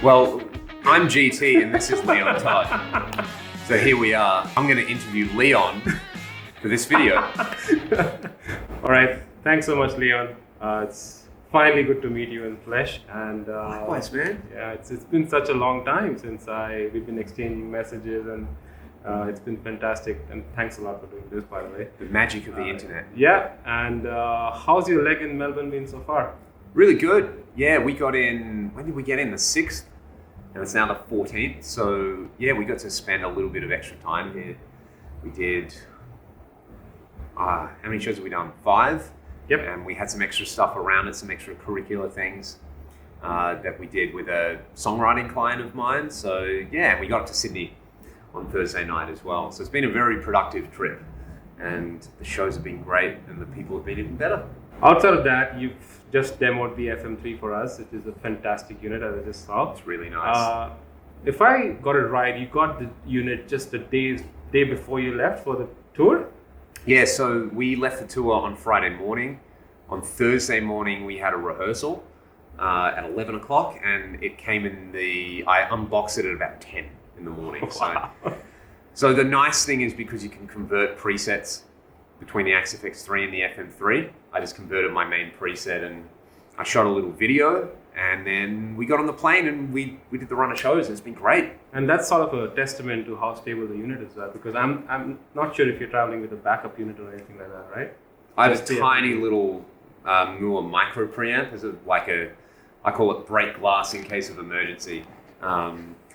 Well, I'm GT and this is Leon Todd. So here we are. I'm going to interview Leon for this video. All right. Thanks so much, Leon. It's finally good to meet you in flesh. And Likewise, man. Yeah, it's been such a long time since we've been exchanging messages, and it's been fantastic. And thanks a lot for doing this, by the way. The magic of the internet. Yeah. And how's your leg in Melbourne been so far? Really good. Yeah, we got in, when did we get in? The 6th? And it's now the 14th. So yeah, we got to spend a little bit of extra time here. We did, how many shows have we done? 5? Yep. And we had some extra stuff around it, some extracurricular things that we did with a songwriting client of mine. So yeah, we got up to Sydney on Thursday night as well. So it's been a very productive trip, and the shows have been great and the people have been even better. Outside of that, you've just demoed the FM3 for us, which is a fantastic unit, as I just saw. It's really nice. If I got it right, you got the unit just the day before you left for the tour? Yeah, so we left the tour on Friday morning. On Thursday morning, we had a rehearsal at 11 o'clock, and it came I unboxed it at about 10 in the morning. Wow. So the nice thing is, because you can convert presets between the XFX3 and the FM3, I just converted my main preset and I shot a little video, and then we got on the plane and we did the run of shows, and it's been great. And that's sort of a testament to how stable the unit is, because I'm not sure if you're traveling with a backup unit or anything like that, right? I have a tiny little Moore micro preamp as I call it break glass in case of emergency.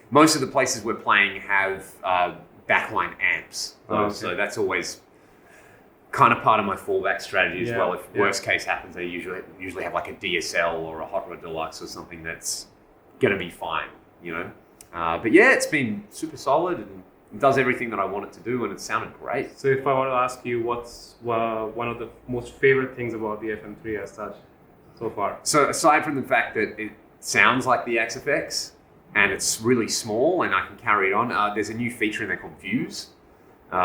Most of the places we're playing have backline amps, so that's always kind of part of my fallback strategy as well. If worst case happens, I usually have like a DSL or a Hot Rod Deluxe or something that's gonna be fine, you know. But yeah, it's been super solid and it does everything that I want it to do, and it sounded great. So if I want to ask you, what's one of the most favorite things about the FM3 as such so far? So aside from the fact that it sounds like the XFX and it's really small and I can carry it on, there's a new feature in there called Views,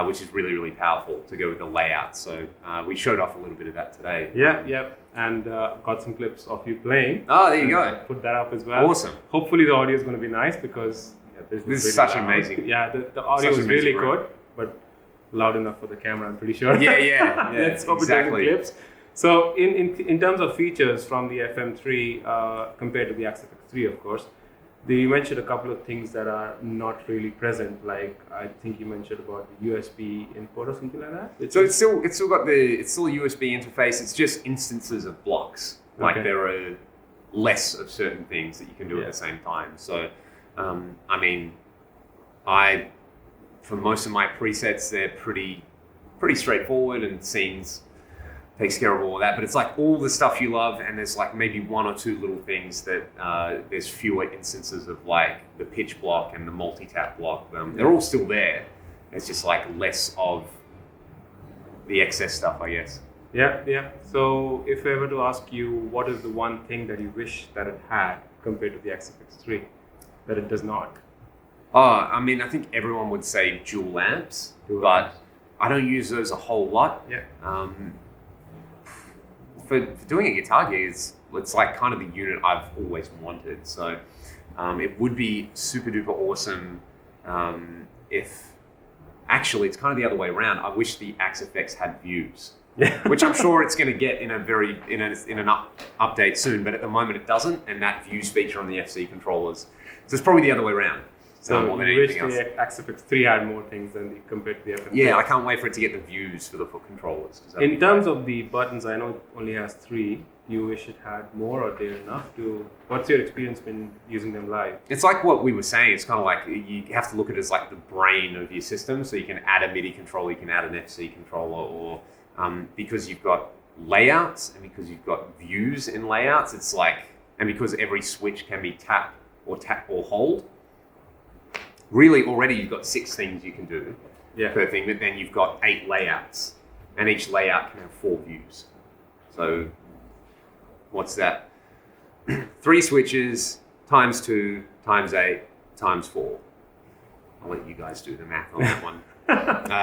which is really, really powerful to go with the layout. So we showed off a little bit of that today. Yeah. And got some clips of you playing. Oh, there you go. Put that up as well. Awesome. Hopefully the audio is going to be nice, because this is such amazing. Yeah, the audio is really good, but loud enough for the camera, I'm pretty sure. Yeah. Let's hope exactly. it doesn't clips. So in terms of features from the FM3 compared to the XFX3, of course, you mentioned a couple of things that are not really present, like I think you mentioned about the USB input or something like that. So it's still a USB interface. It's just instances of blocks. Like there are less of certain things that you can do at the same time. So for most of my presets, they're pretty straightforward, and Scenes takes care of all of that. But it's like all the stuff you love, and there's like maybe 1 or 2 little things that there's fewer instances of, like the pitch block and the multitap block. They're all still there. It's just like less of the excess stuff, I guess. Yeah. So if I were to ask you, what is the one thing that you wish that it had compared to the XFX3 that it does not? I think everyone would say dual amps, but I don't use those a whole lot. Yeah. For doing a guitar gig, it's like kind of the unit I've always wanted. So it would be super duper awesome if, actually it's kind of the other way around. I wish the XFX had views, which I'm sure it's going to get in an update soon. But at the moment it doesn't, and that views feature on the FC controllers. So it's probably the other way around. So you wish the XFX3 had more things compared to the FM3. Yeah, I can't wait for it to get the views for the foot controllers. In terms of the buttons, I know it only has 3. You wish it had more, or they're enough to... What's your experience been using them live? It's like what we were saying. It's kind of like you have to look at it as like the brain of your system. So you can add a MIDI controller, you can add an FC controller, or because you've got layouts and because you've got views in layouts, it's like... And because every switch can be tap or hold, really already you've got 6 things you can do per thing, but then you've got 8 layouts, and each layout can have 4 views. So what's that? 3 switches times 2 times 8 times 4. I'll let you guys do the math on that one.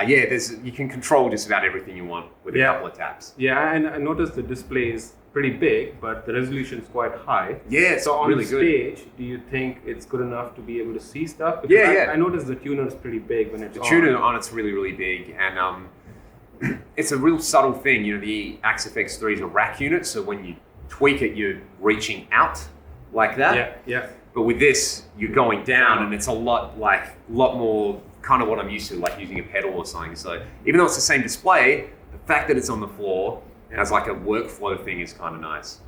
You can control just about everything you want with a couple of taps. Yeah, and I noticed the displays pretty big, but the resolution is quite high. Yeah, it's so on really stage, do you think it's good enough to be able to see stuff? Because Yeah. I noticed the tuner is pretty big when it's The tuner on it's really, really big, and it's a real subtle thing. You know, the Axe FX3 is a rack unit, so when you tweak it, you're reaching out like that. Yeah. But with this, you're going down, and it's a lot more kind of what I'm used to, like using a pedal or something. So even though it's the same display, the fact that it's on the floor as like a workflow thing is kind of nice.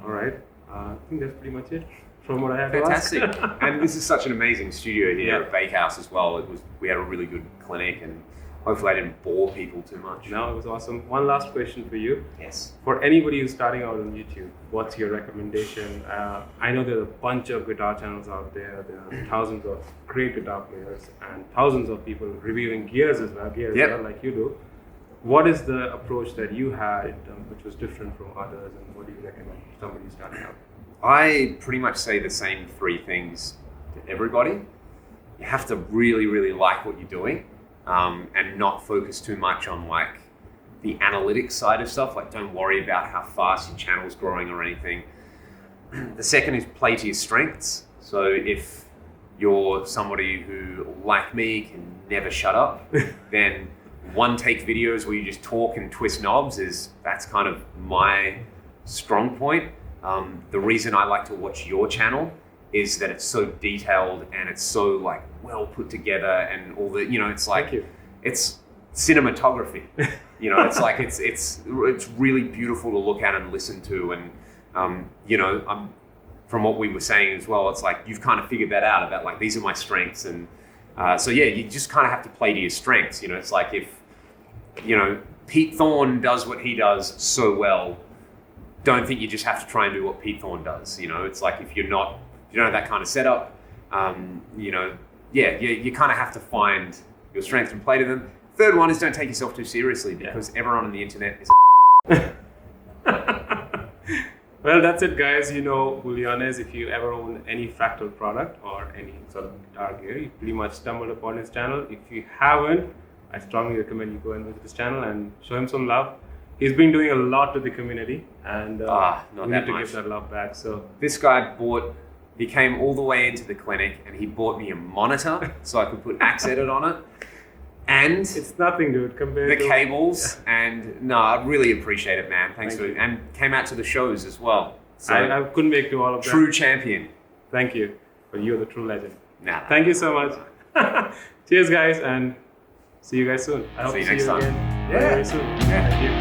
All right. I think that's pretty much it from what I have Fantastic. to ask. And this is such an amazing studio here Yeah. at Bakehouse as well. We had a really good clinic, and hopefully I didn't bore people too much. No, it was awesome. One last question for you. Yes. For anybody who's starting out on YouTube, what's your recommendation? I know there's a bunch of guitar channels out there. There are thousands of great guitar players and thousands of people reviewing gears as well, like you do. What is the approach that you had which was different from others, and what do you recommend for somebody starting out? I pretty much say the same three things to everybody. You have to really, really like what you're doing, and not focus too much on like the analytics side of stuff. Like, don't worry about how fast your channel's growing or anything. The second is play to your strengths. So if you're somebody who, like me, can never shut up, then one take videos where you just talk and twist knobs that's kind of my strong point. The reason I like to watch your channel is that it's so detailed and it's so like well put together, and all the, you know, it's like, it's cinematography. You know, it's like it's really beautiful to look at and listen to, and you know, from what we were saying as well, it's like you've kind of figured that out about like these are my strengths, and so yeah, you just kind of have to play to your strengths. You know, it's like if, you know, Pete Thorne does what he does so well, don't think you just have to try and do what Pete Thorne does. You know, it's like if you don't have that kind of setup, you know, you kind of have to find your strengths and play to them. Third one is don't take yourself too seriously, because everyone on the internet is Well, that's it, guys. You know who Leon is. If you ever own any Fractal product or any sort of guitar gear, you pretty much stumbled upon his channel. If you haven't, I strongly recommend you go and visit his channel and show him some love. He's been doing a lot to the community, and we need to give that love back. So this guy he came all the way into the clinic, and he bought me a monitor so I could put Axe Edit on it. And it's nothing, dude, compared to the cables. And no, I really appreciate it, man. Thanks for it. And came out to the shows as well. So I couldn't make do all of that. True champion. Thank you. But you're the true legend. Nah. Thank you so much. Cheers, guys, and see you guys soon. I hope to see you again very soon. Yeah. Thank you.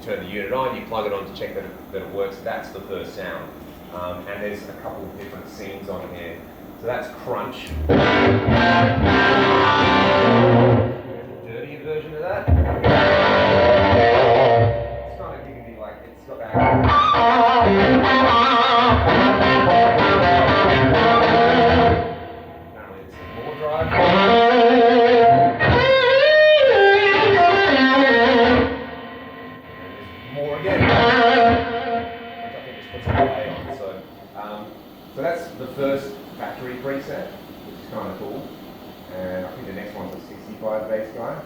Turn the unit on, you plug it on to check that it works. That's the first sound. And there's a couple of different scenes on here. So that's crunch. Dirty version of that. It's kind of giving me like, it's got that. Apparently it's some more drive. So that's the first factory preset, which is kind of cool. And I think the next one's a 65 bass guy.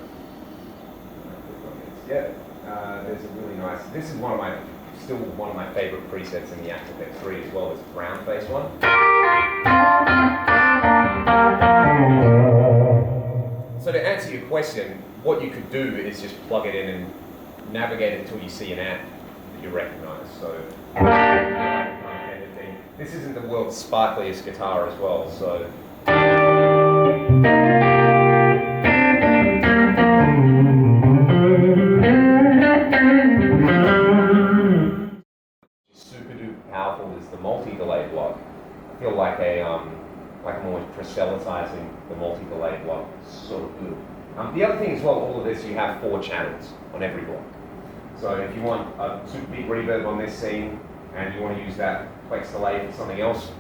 Yeah, there's a really nice. This is still one of my favorite presets in the Axe FX3 as well. This brown face one. So to answer your question, what you could do is just plug it in and navigate it until you see an amp that you recognize. So. This isn't the world's sparkliest guitar as well, so. Super duper powerful is the multi-delay block. I feel like I'm always proselytizing the multi-delay block. It's so good. The other thing as well, all of this, you have 4 channels on every block. So if you want a super big reverb on this scene, and you want to use that flex delay for something else,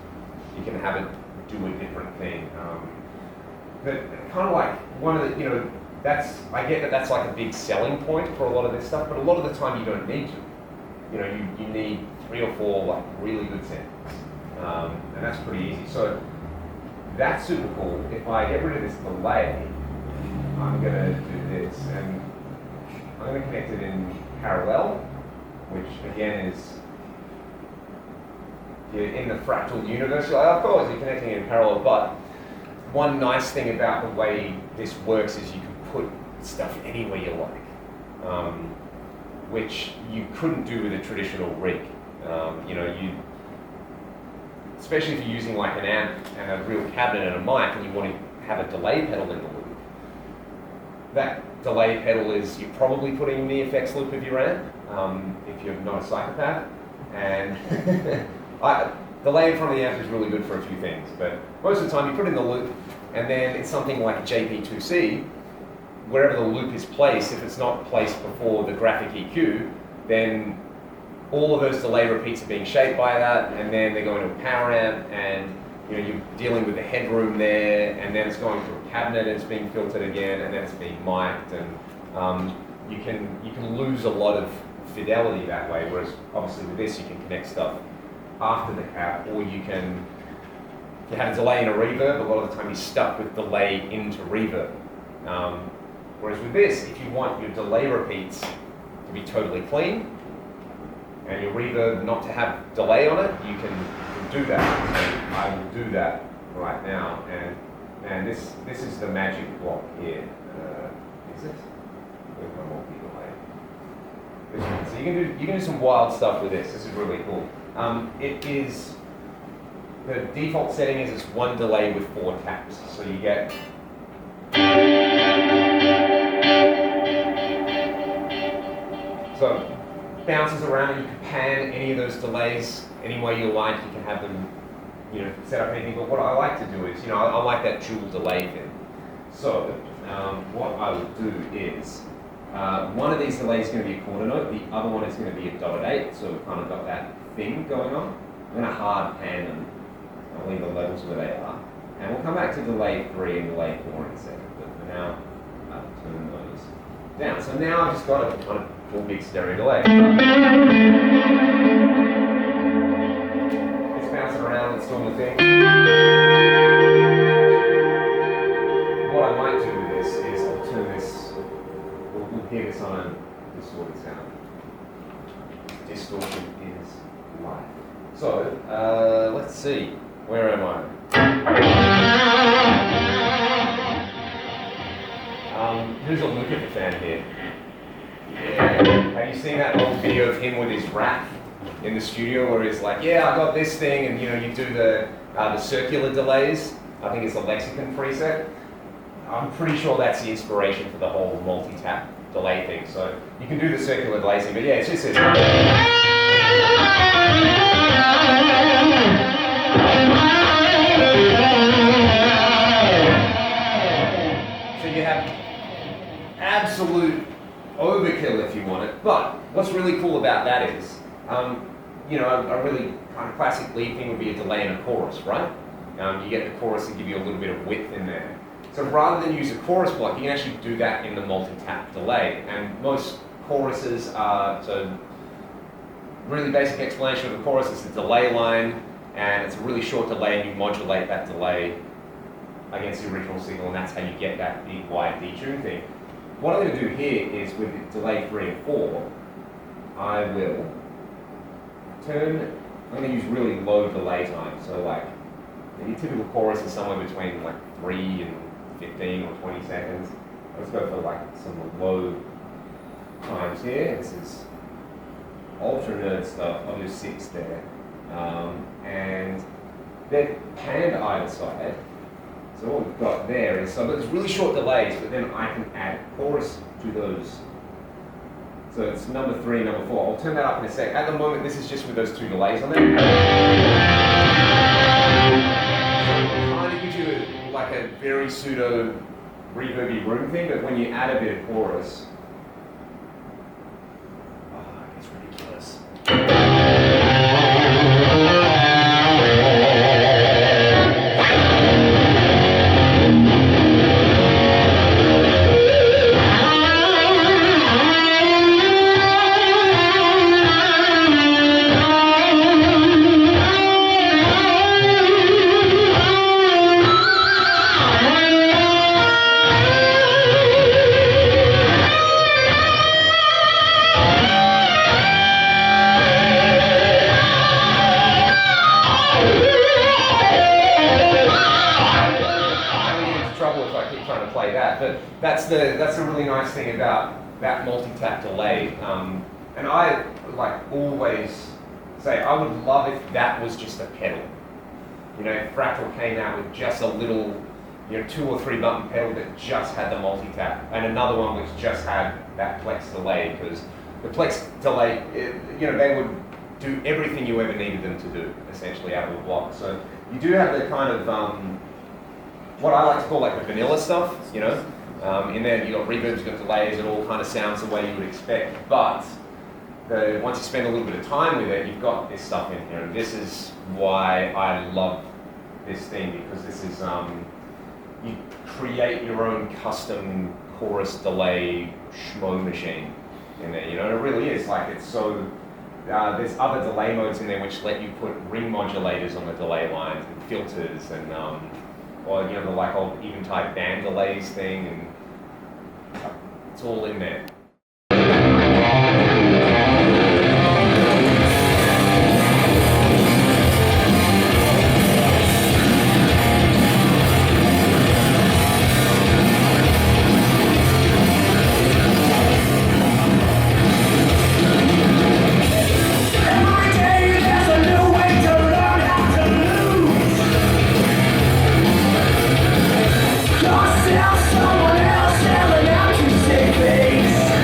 you can have it do a different thing. But kind of like one of the, you know, I get that that's like a big selling point for a lot of this stuff, but a lot of the time you don't need to. You know, you need 3 or 4 like really good samples, and that's pretty easy. So that's super cool. If I get rid of this delay, I'm going to do this, and I'm going to connect it in parallel, which again is, in the fractal universe, of course you're connecting it in parallel, but one nice thing about the way this works is you can put stuff anywhere you like, which you couldn't do with a traditional rig. Especially if you're using like an amp and a real cabinet and a mic and you want to have a delay pedal in the loop. That delay pedal is, you're probably putting in the effects loop of your amp, if you're not a psychopath. And delay in front of the amp is really good for a few things, but most of the time you put in the loop, and then it's something like a JP2C, wherever the loop is placed, if it's not placed before the graphic EQ, then all of those delay repeats are being shaped by that, and then they're going to a power amp, and you're dealing with the headroom there, and then it's going through a cabinet and it's being filtered again, and then it's being mic'd, and you can lose a lot of fidelity that way, whereas obviously with this you can connect stuff after the cap, or you can have a delay in a reverb. A lot of the time you're stuck with delay into reverb. Whereas with this, if you want your delay repeats to be totally clean, and your reverb not to have delay on it, you can do that. So I will do that right now, and this is the magic block here. Is it? Where's my multi-delay? So you can do some wild stuff with this. This is really cool. The default setting is it's one delay with 4 taps. So you get. So bounces around, and you can pan any of those delays any way you like. You can have them, set up anything. But what I like to do is, I like that dual delay thing. So what I will do is, one of these delays is going to be a quarter note. The other one is going to be a dotted 8. So we've kind of got that thing going on. I'm going to hard pan them. I'll leave the levels where they are. And we'll come back to delay 3 and delay 4 in a second. But for now, I'll turn those down. So now I've just got a kind of full big stereo delay. It's bouncing around, it's doing the thing. What I might do with this is I'll turn this, we'll hear this on a distorted sound. Distortion is life. So, let's see. Where am I? Who's a look at the fan here? Yeah. Have you seen that old video of him with his rack in the studio where he's like, yeah, I got this thing, and you do the circular delays. I think it's a Lexicon preset. I'm pretty sure that's the inspiration for the whole multi-tap delay thing. So you can do the circular delay thing, but yeah, it's just this. So you have absolute overkill if you want it, but what's really cool about that is, a really kind of classic lead thing would be a delay in a chorus, right? You get the chorus and give you a little bit of width in there. So rather than use a chorus block, you can actually do that in the multi-tap delay. And most choruses are, so really basic explanation of the chorus is a delay line, and it's a really short delay, and you modulate that delay against the original signal, and that's how you get that big wide detune thing. What I'm going to do here is with delay 3 and 4, I will I'm going to use really low delay time. So like, your typical chorus is somewhere between like 3 and 15 or 20 seconds. Let's go for like some low times here. This is ultra nerd stuff. I'll do 6 there. And then panned either side. So what we've got there is, so there's really short delays, but then I can add chorus to those. So it's number 3, number 4. I'll turn that up in a sec. At the moment, this is just with those 2 delays on there. So it kind of gives you like a very pseudo reverby room thing, but when you add a bit of chorus, it gets ridiculous. that's the really nice thing about that multi-tap delay. And I always say I would love if that was just a pedal. Fractal came out with just a little, 2 or 3 button pedal that just had the multi-tap, and another one which just had that Plex delay, because the Plex delay, they would do everything you ever needed them to do, essentially, out of the block. So you do have the kind of, what I like to call the vanilla stuff, in there you've got reverbs, you've got delays, it all kind of sounds the way you would expect, but once you spend a little bit of time with it, you've got this stuff in here, and this is why I love this thing, because this is, you create your own custom chorus delay schmo machine in there, and it really is, it's so, there's other delay modes in there which let you put ring modulators on the delay lines and filters and, or the old Eventide band delays thing, and it's all in there. Someone else yelling out to say things.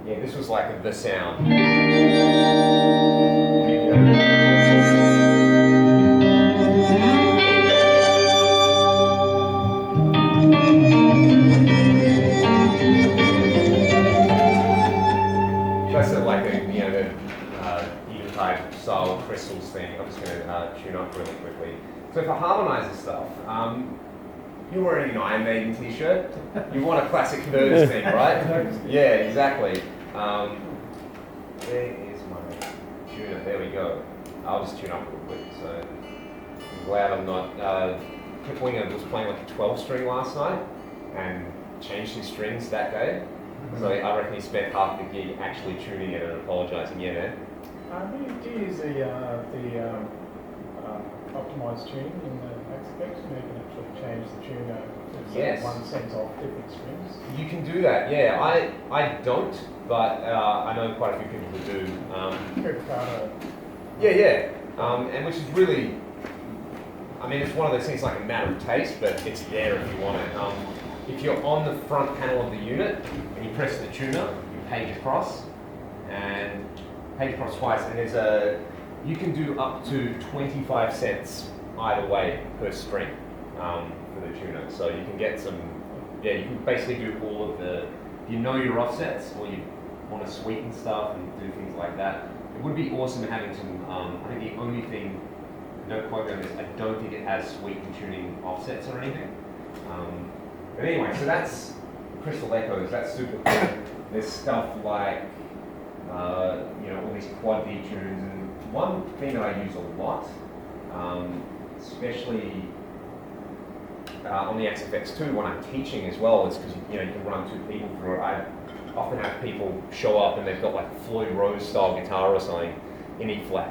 Yeah, this was like the sound. That's like the Eventide style crystals thing. I'm just going to tune up really quickly. So for harmonizer stuff, you're wearing an Iron Maiden t-shirt. You want a classic Nerds thing, right? Yeah, exactly. Where is my tuner? There we go. I'll just tune up real quick. So I'm glad I'm not. Winger was playing like a 12-string last night and changed his strings that day. So I reckon he spent half the gig actually tuning it and apologising. Yeah, man. Do you use the optimised tuning in the XFX? You can actually change the tuner Yes. one sense off different strings. You can do that. Yeah, I don't, but I know quite a few people who do. Fractal. Yeah. And which is really, I mean, it's one of those things like a matter of taste, but it's there if you want it. If you're on the front panel of the unit and you press the tuner, you page across twice, and you can do up to 25 cents either way per string for the tuner. So you can get you can basically do all of the, if you know your offsets or you want to sweeten stuff and do things like that, it would be awesome having some, I think the only thing, no quote on this, I don't think it has sweeten tuning offsets or anything. But anyway, so that's Crystal Echoes, that's super cool. There's stuff like, all these quad D tunes, and one thing that I use a lot, especially on the XFX2 when I'm teaching as well, is because you can run two people through it. I often have people show up and they've got like Floyd Rose style guitar or something in E flat.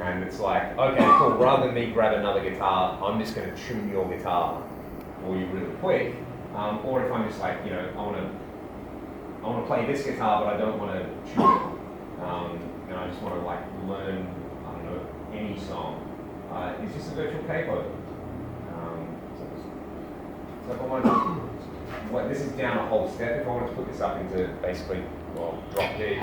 And it's like, okay, cool, rather than me grab another guitar, I'm just going to tune your guitar for you really quick. Or if I'm just like, I want to play this guitar, but I don't want to tune it. And I just want to like learn, I don't know, any song. It's just a virtual capo. So if I want to, this is down a whole step. If I want to put this up into basically, drop D.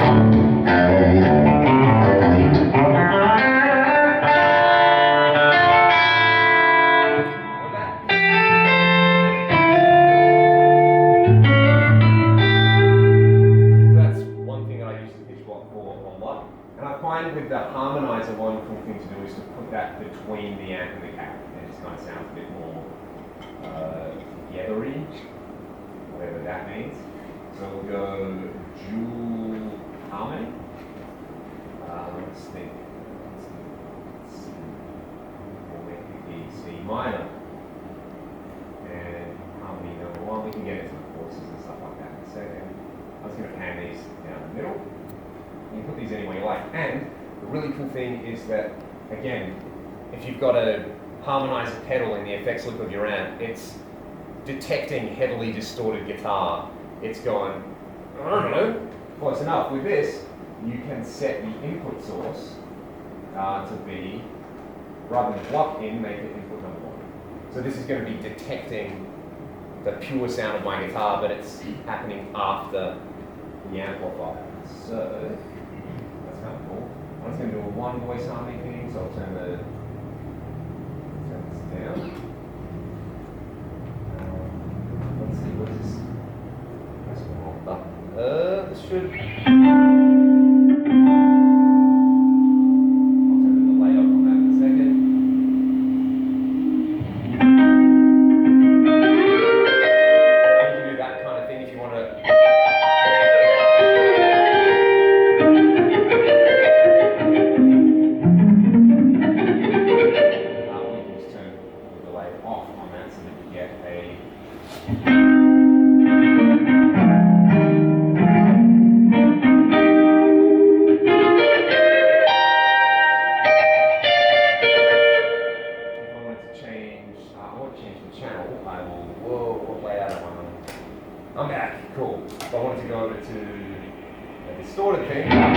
With the harmonizer, one cool thing to do is to put that between the amp and the cab. It just kind of sounds a bit more togethery, whatever that means. So we'll go dual harmony. Let's think. We'll make the C minor. And harmony number one, we can get into the forces and stuff like that in a second. I'm just going to pan these down the middle. You can put these anywhere you like. And the really cool thing is that, again, if you've got a harmonizer pedal in the effects loop of your amp, it's detecting heavily distorted guitar. It's going, I don't know, close enough. With this, you can set the input source to be, rather than block in, make it input number one. So this is going to be detecting the pure sound of my guitar, but it's happening after the amplifier. So that's kind of cool. I'm just going to do a one voice harmony thing, so I'll turn this down. Let's see, what is this? Press the wrong button. This should. I'll turn the delay up on that in a second. You can do that kind of thing if you want to. I'm back, cool. So I wanted to go over to a distorted thing. One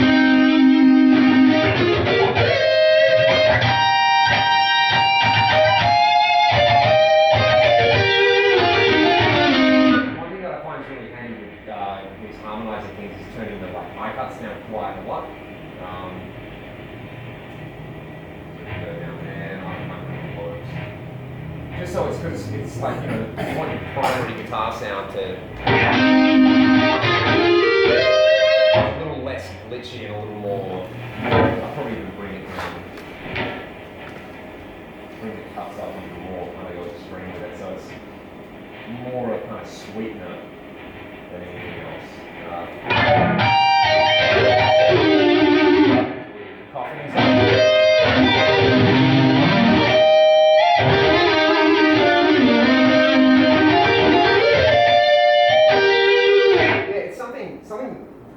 thing that I find is really handy with these harmonizing things is turning the like high cuts down quite a lot. Go down there, just so it's good. It's like, you know, you want your primary guitar sound to a little less glitchy and a little more. I'll probably even bring it down. Bring the cuts up a little more, kind of go extreme with it, so it's more a kind of sweetener than anything else. Coughing inside.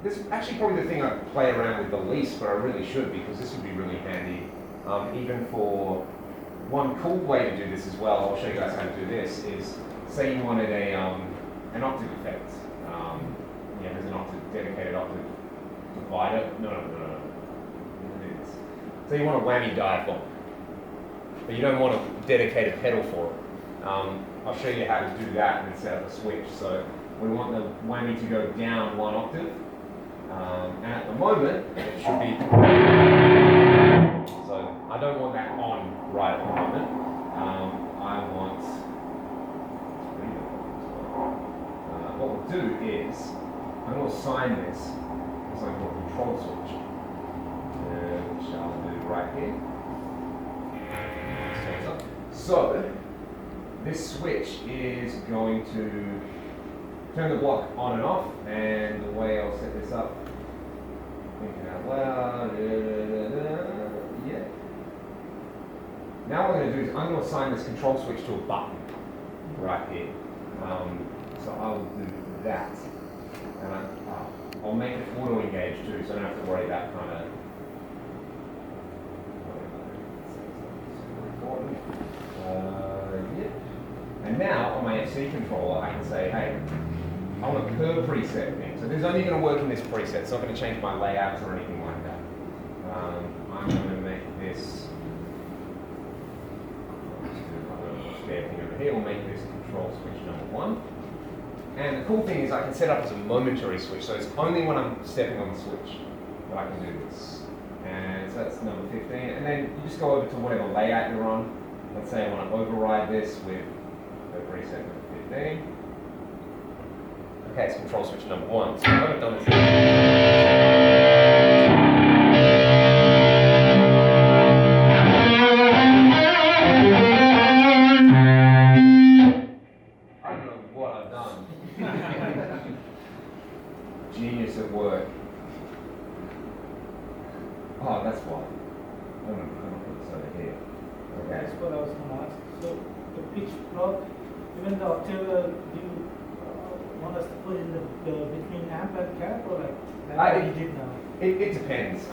This is actually probably the thing I play around with the least, but I really should, because this would be really handy. Even for one cool way to do this as well, I'll show you guys how to do this, is say you wanted an octave effect. Yeah, there's an dedicated octave divider. No. So you want a whammy diaphonic, but you don't want a dedicated pedal for it. I'll show you how to do that and set up a switch. So we want the whammy to go down one octave. And at the moment, it should be, so I don't want that on right at the moment. I want, what we'll do is, I'm going to assign this as like a control switch, which I'll do right here. So, this switch is going to turn the block on and off, and the way I'll set this up, thinking out loud, yeah. Now what I'm going to do is I'm going to assign this control switch to a button right here. So I'll do that, and I'll make it auto engage too, so I don't have to worry about kind of. Yeah. And now on my FC controller, I can say, hey, I want a per preset thing. So this is only going to work in this preset. It's not going to change my layouts or anything like that. I'm going to make this. Spare thing over here. We'll make this control switch number 1. And the cool thing is I can set up as a momentary switch. So it's only when I'm stepping on the switch that I can do this. And so that's number 15. And then you just go over to whatever layout you're on. Let's say I want to override this with the preset number 15. Okay, it's control switch number 1. So I've done this. I don't know what I've done. Genius at work. Oh, that's why. I'm going to put this over here. Okay. That's what I was going to ask. So the pitch block, even the octave, do you want us to put in the between amp and cap, or like that you did now? It depends.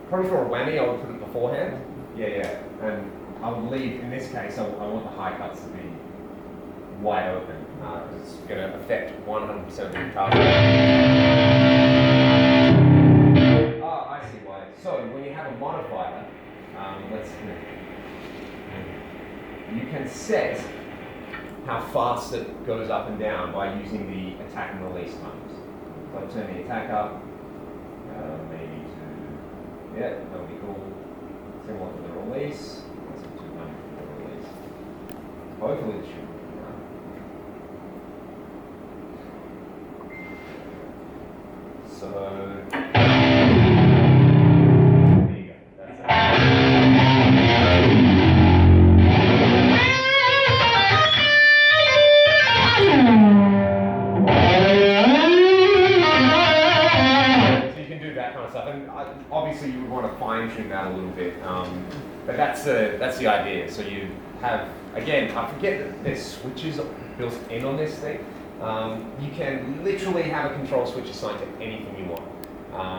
Probably for a whammy, I would put it beforehand. Yeah. And I would leave, in this case, I want the high cuts to be wide open, because it's going to affect 100% of the guitar. Oh, I see why. So when you have a modifier, you can set how fast it goes up and down by using the attack and release buttons. So I'll turn the attack up, maybe to, yeah, that'll be cool. Similar to the release. Let's do 200 for the release. Hopefully it should be enough. So, there you go. That's it. Obviously, you would want to fine-tune that a little bit, but that's the idea. So you have, again, I forget that there's switches built in on this thing. You can literally have a control switch assigned to anything you want.